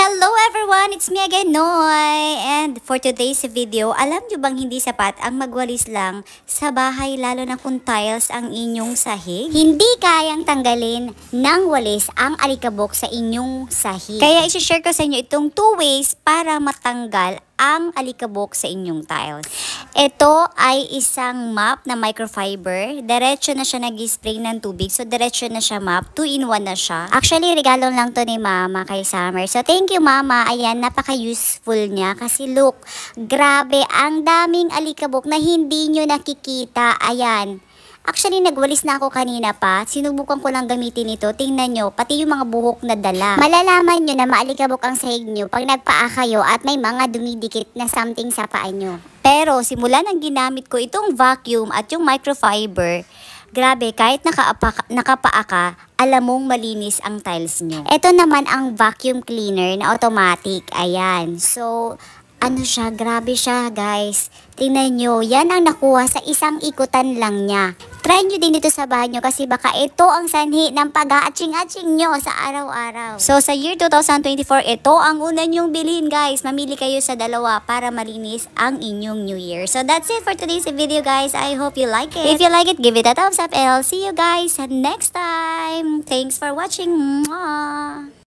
Hello everyone! It's me again, Noy! And for today's video, alam nyo bang hindi sapat ang magwalis lang sa bahay lalo na kung tiles ang inyong sahig? Hindi kayang tanggalin ng walis ang alikabok sa inyong sahig. Kaya isi-share ko sa inyo itong 2 ways para matanggal ang alikabok sa inyong tiles. Ito ay isang mop na microfiber. Diretso na siya nag-spray ng tubig. So, diretso na siya mop. 2-in-1 na siya. Actually, regalo lang to ni Mama kay Summer. So, thank you Mama. Ayan, napaka-useful niya. Kasi look, grabe, ang daming alikabok na hindi nyo nakikita. Ayan. Actually, nagwalis na ako kanina pa. Sinubukan ko lang gamitin ito. Tingnan nyo, pati yung mga buhok na dala. Malalaman nyo na maalikabok ang sahig nyo pag nagpaa kayo at may mga dumidikit na something sa paa nyo. Pero, simula nang ginamit ko itong vacuum at yung microfiber, grabe, kahit nakapaa ka, alam mong malinis ang tiles nyo. Ito naman ang vacuum cleaner na automatic. Ayan. So, ano siya, grabe siya guys. Tingnan nyo, yan ang nakuha sa isang ikutan lang niya. Try nyo din ito sa bahay nyo kasi baka ito ang sanhi ng pag-aaching-aching nyo sa araw-araw. So sa year 2024, ito ang una nyong bilhin guys. Mamili kayo sa dalawa para malinis ang inyong New Year. So that's it for today's video guys. I hope you like it. If you like it, give it a thumbs up and I'll see you guys next time. Thanks for watching. Mwah!